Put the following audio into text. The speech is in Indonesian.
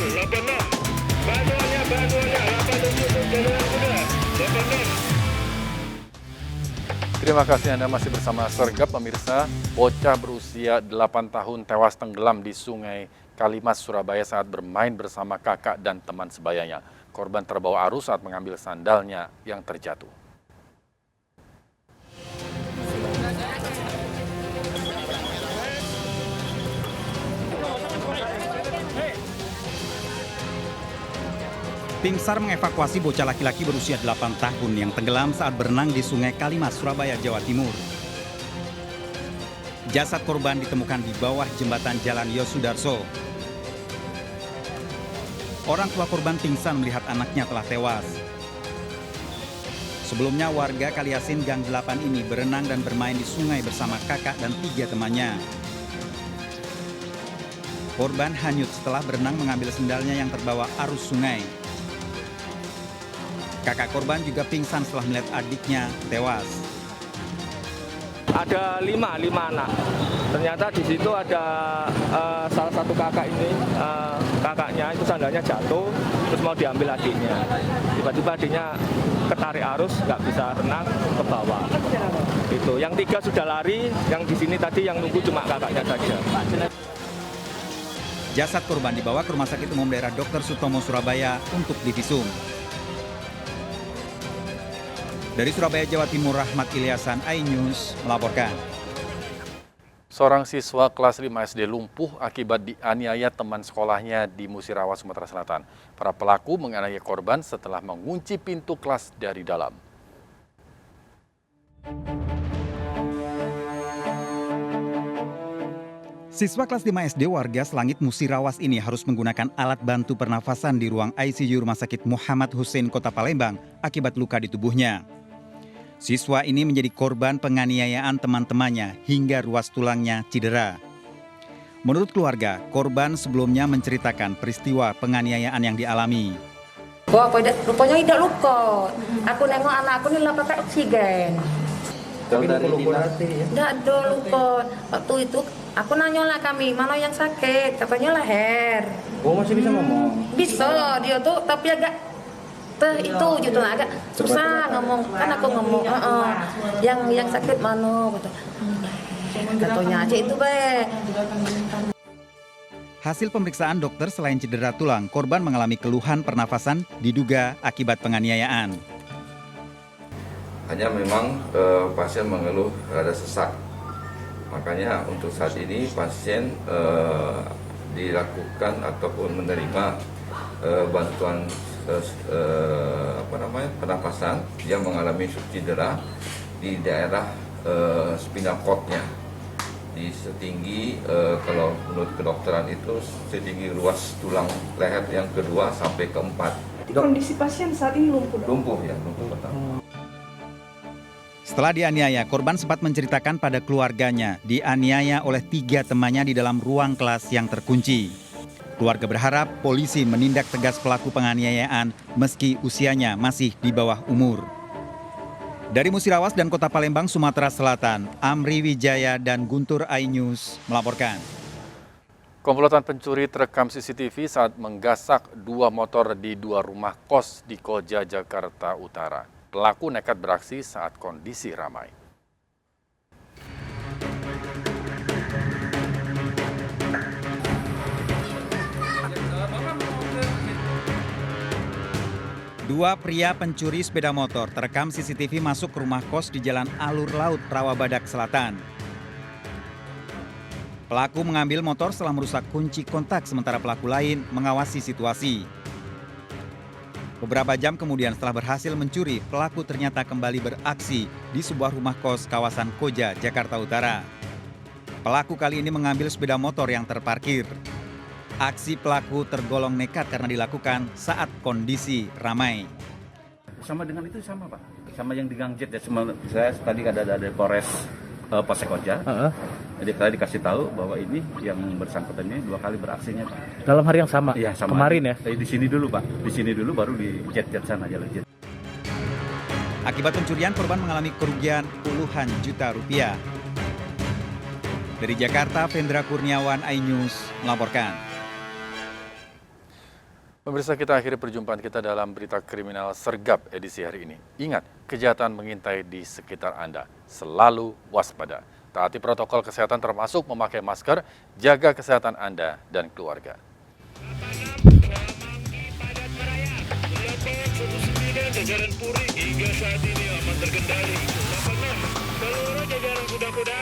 86. Bantuannya 87 jalan kuda 86. Terima kasih Anda masih bersama Sergap pemirsa. Bocah berusia 8 tahun tewas tenggelam di Sungai Kalimas, Surabaya saat bermain bersama kakak dan teman sebayanya. Korban terbawa arus saat mengambil sandalnya yang terjatuh. Tim SAR mengevakuasi bocah laki-laki berusia 8 tahun yang tenggelam saat berenang di Sungai Kalimas, Surabaya, Jawa Timur. Jasad korban ditemukan di bawah jembatan Jalan Yosudarso. Orang tua korban pingsan melihat anaknya telah tewas. Sebelumnya warga Kaliasin Gang 8 ini berenang dan bermain di sungai bersama kakak dan 3 temannya. Korban hanyut setelah berenang mengambil sendalnya yang terbawa arus sungai. Kakak korban juga pingsan setelah melihat adiknya tewas. Ada lima anak. Ternyata di situ ada salah satu kakak ini, kakaknya itu sandalnya jatuh, terus mau diambil adiknya. Tiba-tiba adiknya ketarik arus, nggak bisa renang, ke bawah. Itu. Yang 3 sudah lari, yang di sini tadi yang nunggu cuma kakaknya saja. Jasad korban dibawa ke Rumah Sakit Umum Daerah Dr. Sutomo, Surabaya untuk divisum. Dari Surabaya, Jawa Timur, Rahmat Ilyasan, iNews melaporkan. Seorang siswa kelas 5 SD lumpuh akibat dianiaya teman sekolahnya di Musirawas, Sumatera Selatan. Para pelaku menganiaya korban setelah mengunci pintu kelas dari dalam. Siswa kelas 5 SD warga Selangit Musirawas ini harus menggunakan alat bantu pernafasan di ruang ICU Rumah Sakit Muhammad Hussein, Kota Palembang akibat luka di tubuhnya. Siswa ini menjadi korban penganiayaan teman-temannya hingga ruas tulangnya cedera. Menurut keluarga, korban sebelumnya menceritakan peristiwa penganiayaan yang dialami. Rupanya tidak luka. Aku nengok anak aku ini lah pakai oksigen. Tapi dari Tidak ada luka. Waktu itu aku nanya lah kami, mana yang sakit? Katanya leher. Oh, masih bisa ngomong? Bisa, dia tuh tapi agak itu gitu lah, agak susah ngomong. Kan aku ngomong, yang sakit mana gitu. Katanya aja itu baik. Hasil pemeriksaan dokter, selain cedera tulang, korban mengalami keluhan pernafasan diduga akibat penganiayaan. Hanya memang pasien mengeluh rada sesak. Makanya untuk saat ini pasien dilakukan ataupun menerima bantuan pernapasan. Dia mengalami cedera di daerah spinal cord-nya di setinggi kalau menurut kedokteran itu setinggi ruas tulang leher yang kedua sampai keempat. Kondisi pasien saat ini lumpuh. Lumpuh pertama. Setelah dianiaya, korban sempat menceritakan pada keluarganya dianiaya oleh 3 temannya di dalam ruang kelas yang terkunci. Keluarga berharap polisi menindak tegas pelaku penganiayaan meski usianya masih di bawah umur. Dari Musirawas dan Kota Palembang, Sumatera Selatan, Amri Wijaya dan Guntur iNews melaporkan. Komplotan pencuri terekam CCTV saat menggasak 2 motor di 2 rumah kos di Koja, Jakarta Utara. Pelaku nekat beraksi saat kondisi ramai. Dua pria pencuri sepeda motor terekam CCTV masuk ke rumah kos di Jalan Alur Laut, Rawabadak Selatan. Pelaku mengambil motor setelah merusak kunci kontak, sementara pelaku lain mengawasi situasi. Beberapa jam kemudian setelah berhasil mencuri, pelaku ternyata kembali beraksi di sebuah rumah kos kawasan Koja, Jakarta Utara. Pelaku kali ini mengambil sepeda motor yang terparkir. Aksi pelaku tergolong nekat karena dilakukan saat kondisi ramai. Sama dengan itu sama Pak, sama yang di Gang Jet ya. Saya tadi ada dari Polres Polsek Koja. Jadi tadi dikasih tahu bahwa ini yang bersangkutan ini 2 kali beraksinya Pak. Dalam hari yang sama? Iya sama. Kemarin ya? Di sini dulu Pak, di sini dulu baru di Jet sana Jalan Jet. Akibat pencurian, korban mengalami kerugian puluhan juta rupiah. Dari Jakarta, Vendra Kurniawan, iNews melaporkan. Pemirsa, kita akhiri perjumpaan kita dalam berita kriminal sergap edisi hari ini. Ingat, kejahatan mengintai di sekitar Anda. Selalu waspada. Taati protokol kesehatan termasuk memakai masker, jaga kesehatan Anda dan keluarga. Jajaran Puri hingga saat ini aman terkendali. Seluruh jajaran kuda-kuda